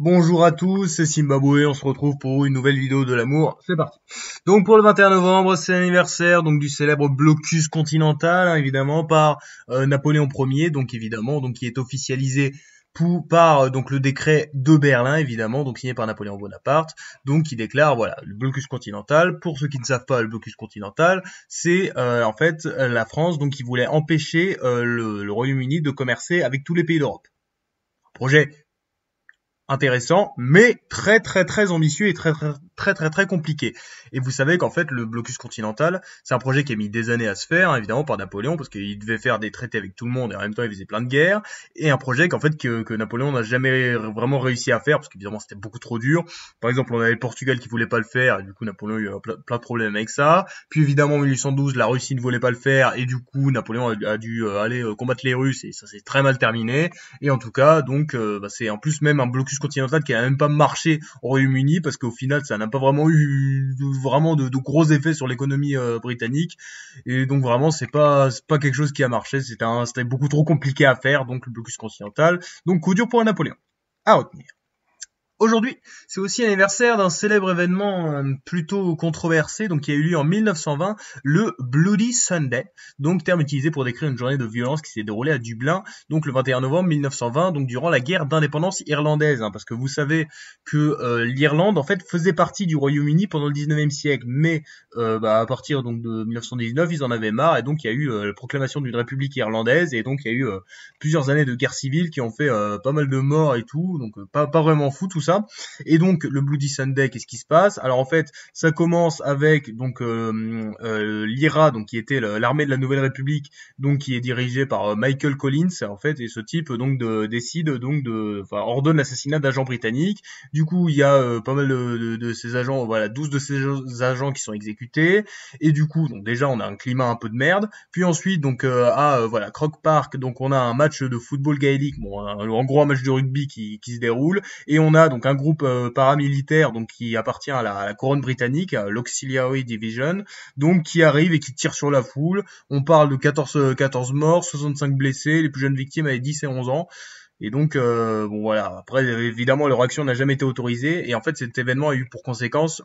Bonjour à tous, c'est Zimbabwe, on se retrouve pour une nouvelle vidéo de l'amour, c'est parti. Donc pour le 21 novembre, c'est l'anniversaire donc du célèbre blocus continental, hein, évidemment, par Napoléon Ier, donc évidemment, donc qui est officialisé par donc le décret de Berlin, évidemment, donc signé par Napoléon Bonaparte, donc qui déclare, voilà, le blocus continental. Pour ceux qui ne savent pas, le blocus continental, c'est en fait la France, donc qui voulait empêcher le Royaume-Uni de commercer avec tous les pays d'Europe. Projet intéressant, mais très ambitieux et très compliqué. Et vous savez qu'en fait le blocus continental, c'est un projet qui a mis des années à se faire, hein, évidemment par Napoléon, parce qu'il devait faire des traités avec tout le monde et en même temps il faisait plein de guerres, et un projet qu'en fait que Napoléon n'a jamais vraiment réussi à faire, parce qu'évidemment c'était beaucoup trop dur. Par exemple, on avait le Portugal qui voulait pas le faire, et du coup Napoléon a eu plein de problèmes avec ça. Puis évidemment en 1812, la Russie ne voulait pas le faire, et du coup Napoléon a dû aller combattre les Russes, et ça s'est très mal terminé. Et en tout cas, donc, c'est en plus même un blocus continental qui a même pas marché au Royaume-Uni parce qu'au final, ça n'a pas vraiment eu de gros effets sur l'économie britannique. Et donc vraiment, c'est pas quelque chose qui a marché. C'était beaucoup trop compliqué à faire. Donc le blocus continental. Donc coup dur pour Napoléon. À retenir. Aujourd'hui, c'est aussi l'anniversaire d'un célèbre événement plutôt controversé, donc qui a eu lieu en 1920, le Bloody Sunday, donc terme utilisé pour décrire une journée de violence qui s'est déroulée à Dublin, donc le 21 novembre 1920, donc durant la guerre d'indépendance irlandaise, hein, parce que vous savez que l'Irlande en fait faisait partie du Royaume-Uni pendant le 19e siècle, mais à partir donc de 1919, ils en avaient marre et donc il y a eu la proclamation d'une république irlandaise et donc il y a eu plusieurs années de guerre civile qui ont fait pas mal de morts et tout, donc pas vraiment fou tout ça. Et donc le Bloody Sunday, qu'est-ce qui se passe? Alors en fait, ça commence avec donc l'IRA, donc qui était l'armée de la Nouvelle République, donc qui est dirigée par Michael Collins en fait, et ce type donc décide donc ordonne l'assassinat d'agents britanniques. Du coup, il y a pas mal de ces agents, voilà, 12 de ces agents qui sont exécutés. Et du coup, donc déjà on a un climat un peu de merde. Puis ensuite donc voilà, Croke Park, donc on a un match de football gaélique, bon en gros un match de rugby qui se déroule. Et on a donc un groupe paramilitaire donc qui appartient à la couronne britannique, l'Auxiliary Division, donc qui arrive et qui tire sur la foule. On parle de 14 morts, 65 blessés, les plus jeunes victimes avaient 10 et 11 ans. Et donc, bon voilà, après évidemment leur action n'a jamais été autorisée, et en fait cet événement a eu pour conséquence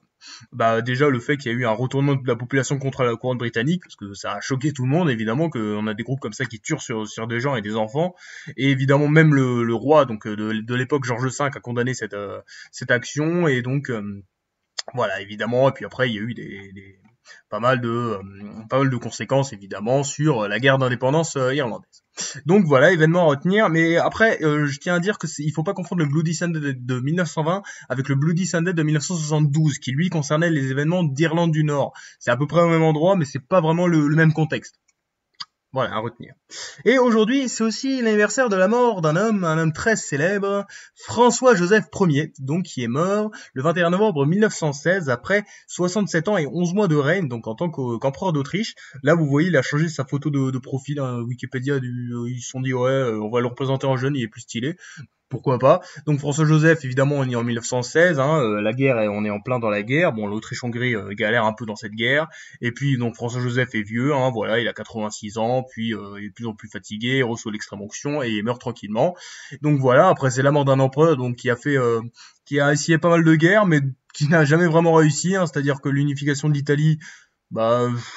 déjà le fait qu'il y a eu un retournement de la population contre la couronne britannique, parce que ça a choqué tout le monde, évidemment, qu'on a des groupes comme ça qui tuent sur des gens et des enfants, et évidemment même le roi donc de l'époque George V a condamné cette action, et donc voilà, évidemment, et puis après il y a eu pas mal de conséquences évidemment sur la guerre d'indépendance irlandaise. Donc voilà, événement à retenir. Mais après, je tiens à dire que il faut pas confondre le Bloody Sunday de 1920 avec le Bloody Sunday de 1972, qui lui concernait les événements d'Irlande du Nord. C'est à peu près au même endroit, mais c'est pas vraiment le même contexte. Voilà, à retenir. Et aujourd'hui, c'est aussi l'anniversaire de la mort d'un homme, un homme très célèbre, François-Joseph Ier, donc qui est mort le 21 novembre 1916 après 67 ans et 11 mois de règne, donc en tant qu'empereur d'Autriche. Là, vous voyez, il a changé sa photo de profil, hein, Wikipédia, ils se sont dit, ouais, on va le représenter en jeune, il est plus stylé. Pourquoi pas. Donc François-Joseph, évidemment, on est en 1916, hein, la guerre, on est en plein dans la guerre. Bon, l'Autriche-Hongrie galère un peu dans cette guerre. Et puis, donc François-Joseph est vieux, hein, voilà, il a 86 ans, puis il est de plus en plus fatigué, il reçoit l'extrême onction et il meurt tranquillement. Donc voilà, après c'est la mort d'un empereur donc qui a essayé pas mal de guerres, mais qui n'a jamais vraiment réussi, hein, c'est-à-dire que l'unification de l'Italie,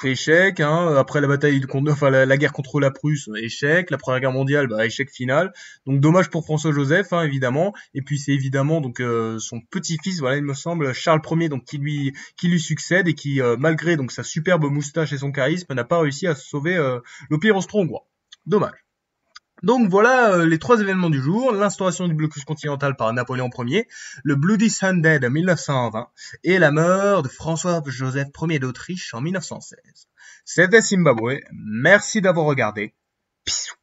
échec, hein. Après la bataille la guerre contre la Prusse, échec. La Première Guerre mondiale, échec final. Donc dommage pour François-Joseph, hein, évidemment. Et puis c'est évidemment donc son petit-fils, voilà, il me semble, Charles Ier, donc qui lui succède et qui, malgré donc sa superbe moustache et son charisme, n'a pas réussi à sauver l'Empire austro-hongrois. Dommage. Donc voilà les trois événements du jour, l'instauration du blocus continental par Napoléon Ier, le Bloody Sunday de 1920 et la mort de François-Joseph Ier d'Autriche en 1916. C'était Zimbabwe, merci d'avoir regardé, bisous.